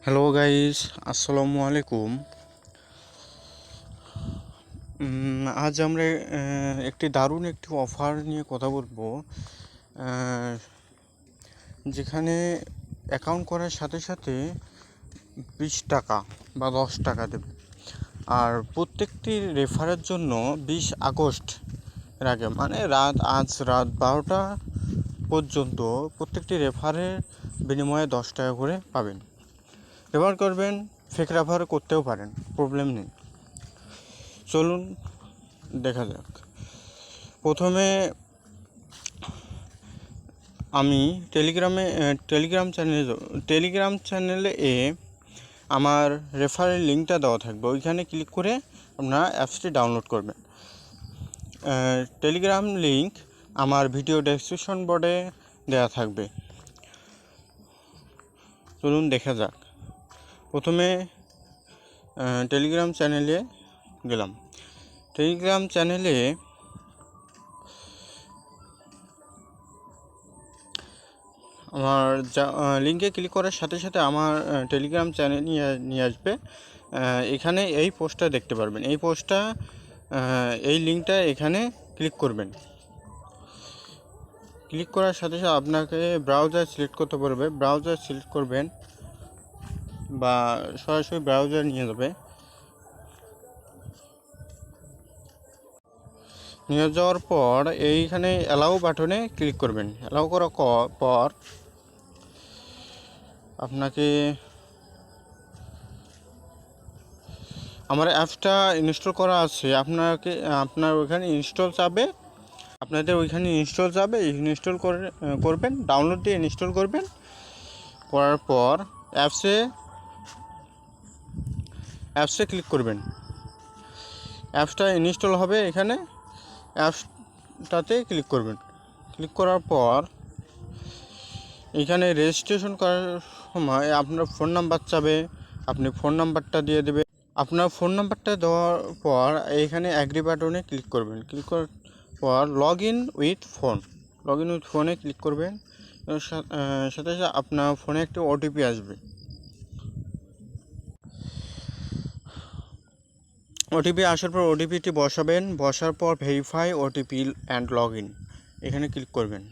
Hello guys, আসসালামু আলাইকুম। আজ আমরা একটি দারুণ একটি অফার নিয়ে কথা বলবো, আহ, যেখানে অ্যাকাউন্ট করার সাথে সাথে 20 টাকা বা 10 টাকা দেবে। আর প্রত্যেকটি রেফারের জন্য 20 আগস্ট এর আগে মানে আজ রাত 12টা পর্যন্ত প্রত্যেকটি রেফারের বিনিময়ে 10 টাকা করে পাবেন। রেফার করবেন, ফেক রেফার করতেও পারেন, প্রবলেম নেই। চলুন দেখা যাক। প্রথমে আমি টেলিগ্রাম চ্যানেলে আমার রেফারেল লিঙ্কটা দেওয়া থাকবে, ওইখানে ক্লিক করে আপনারা অ্যাপসটি ডাউনলোড করবেন। টেলিগ্রাম লিঙ্ক আমার ভিডিও ডেসক্রিপশন বোর্ডে দেওয়া থাকবে। চলুন দেখা যাক। প্রথমে টেলিগ্রাম চ্যানেলে গেলাম। টেলিগ্রাম চ্যানেলে আমার লিঙ্কে ক্লিক করার সাথে সাথে আমার টেলিগ্রাম চ্যানেল নিয়ে আসবে। এখানে এই পোস্টটা দেখতে পারবেন। এই লিঙ্কটা এখানে ক্লিক করবেন। ক্লিক করার সাথে সাথে আপনাকে ব্রাউজার সিলেক্ট করতে পারবে। ব্রাউজার সিলেক্ট করবেন বা সরাসরি ব্রাউজার নিয়ে যাবে। নিয়ে যাওয়ার পর এইখানে অ্যালাউ বাটনে ক্লিক করবেন। অ্যালাউ করার পর আপনাকে আমার অ্যাপসটা ইনস্টল করা আছে, আপনার ওইখানে ইনস্টল চাবে, আপনাদের ওইখানে ইনস্টল যাবে। ইনস্টল করবেন, ডাউনলোড দিয়ে ইনস্টল করবেন। করার পর অ্যাপসে ক্লিক করবেন। অ্যাপসটা ইনস্টল হবে, এখানে অ্যাপসটাতে ক্লিক করবেন। ক্লিক করার পর এখানে রেজিস্ট্রেশন করার সময় আপনার ফোন নাম্বার চাবে, আপনি ফোন নাম্বারটা দিয়ে দেবেন। আপনার ফোন নাম্বারটা দেওয়ার পর এইখানে অ্যাগ্রি বাটনে ক্লিক করবেন। ক্লিক করার পর লগ ইন উইথ ফোনে ক্লিক করবেন। সাথে সাথে আপনার ফোনে একটি ওটিপি আসবে। ওটিপি আসার পর ওটিপিটি বসাবেন। বসার পর verify OTP and log in এখানে ক্লিক করবেন।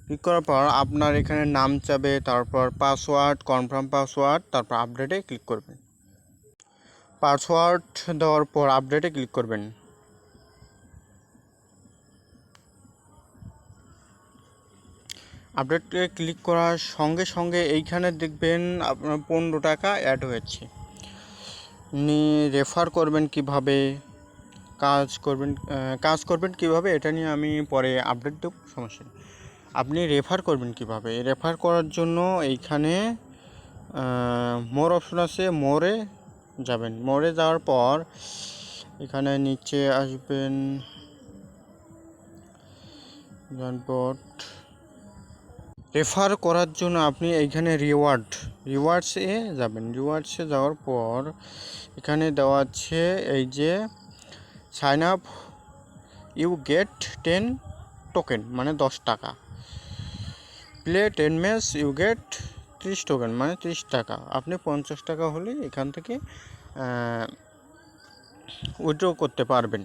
ক্লিক করার পর আপনার এখানে নাম চাবে, তারপর পাসওয়ার্ড, কনফার্ম পাসওয়ার্ড, তারপর আপডেটে ক্লিক করবেন। পাসওয়ার্ড দেওয়ার পর আপডেটে ক্লিক করবেন। আপডেটে ক্লিক করার সঙ্গে সঙ্গে এইখানে দেখবেন আপনার 15 টাকা অ্যাড হয়েছে। রেফার করবেন কিভাবে, কাজ করবেন কিভাবে, এটা নিয়ে আমি পরে আপডেট দেব, সমস্যা নেই। আপনি রেফার করবেন কিভাবে, রেফার করার জন্য এইখানে মোর অপশন আছে, মোরে যাবেন। মোরে যাওয়ার পর এখানে নিচে আসবেন, রেফার করার জন্য আপনি এইখানে রিওয়ার্ডসে যাবেন। রিওয়ার্ডসে যাওয়ার পর এখানে দেওয়া আছে এই যে sign up you get 10 token মানে 10 টাকা, play 10 match you get 30 token মানে 30 টাকা। আপনি 50 টাকা হলে এখান থেকে উইথড্র করতে পারবেন।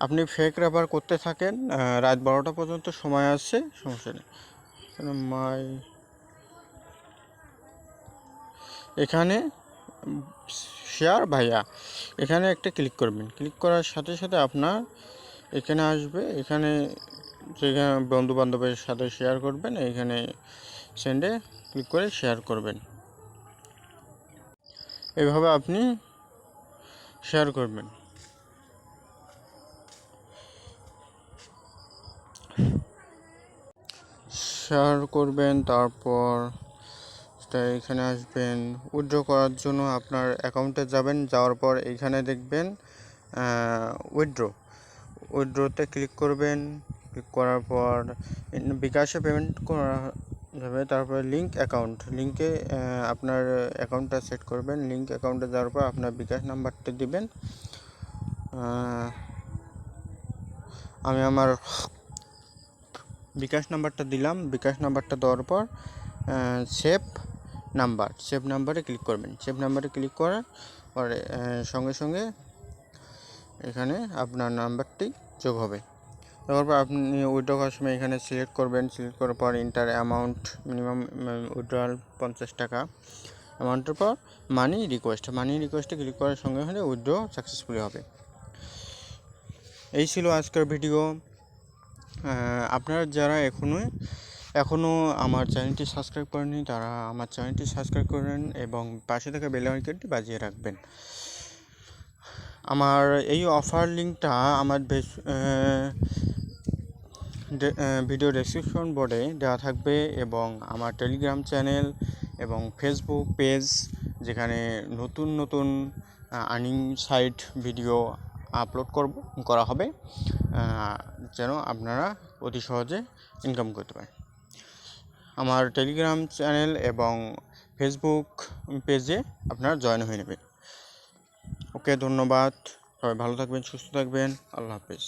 আপনি ফেক রেফার করতে থাকেন, রাত 12টা পর্যন্ত সময় আছে, সমস্যা নেই। এখানে শেয়ার ভাইয়া এখানে একটা ক্লিক করবেন। ক্লিক করার সাথে সাথে আপনার এখানে আসবে, এখানে যেখানে বন্ধু বান্ধবের সাথে শেয়ার করবেন, এইখানে সেন্ডে ক্লিক করে শেয়ার করবেন। এভাবে আপনি শেয়ার করবেন। তারপর এখানে আসবেন। উইথড্র করার জন্য আপনার অ্যাকাউন্টে যাবেন। যাওয়ার পর এইখানে দেখবেন উইথড্রোতে ক্লিক করবেন। ক্লিক করার পর বিকাশে পেমেন্ট করা যাবে। তারপরে লিঙ্কে আপনার অ্যাকাউন্টটা সেট করবেন। লিঙ্ক অ্যাকাউন্টে যাওয়ার পর আপনার বিকাশ নাম্বারটা দিবেন। আমি আমার বিকাশ নাম্বারটা দিলাম। বিকাশ নাম্বারটা দেওয়ার পর সেভ নাম্বারে ক্লিক করবেন। সেভ নাম্বারে ক্লিক করার পরে সঙ্গে সঙ্গে এখানে আপনার নাম্বারটি যোগ হবে। তারপর আপনি উইথড্র করার সময় এখানে সিলেক্ট করবেন। সিলেক্ট করার পর ইন্টার অ্যামাউন্ট, মিনিমাম উইথড্রয়াল 50 টাকা। অ্যামাউন্টের পর মানি রিকোয়েস্টে ক্লিক করার সঙ্গে সঙ্গে উইথড্র সাকসেসফুলি হবে। এই ছিল আজকের ভিডিও। আপনারা যারা এখনও আমার চ্যানেলটি সাবস্ক্রাইব করেননি তারা আমার চ্যানেলটি সাবস্ক্রাইব করেন এবং পাশে থাকা বেল আইকনটি বাজিয়ে রাখবেন। আমার এই অফার লিঙ্কটা আমার ভিডিও ডেসক্রিপশন বোর্ডে দেওয়া থাকবে এবং আমার টেলিগ্রাম চ্যানেল এবং ফেসবুক পেজ, যেখানে নতুন আর্নিং সাইট ভিডিও আপলোড করা হবে, যেন আপনারা অতি সহজে ইনকাম করতে পারেন। আমার টেলিগ্রাম চ্যানেল এবং ফেসবুক পেজে আপনারা জয়েন হয়ে নেবেন। ওকে, ধন্যবাদ। সবাই ভালো থাকবেন, সুস্থ থাকবেন। আল্লাহ হাফেজ।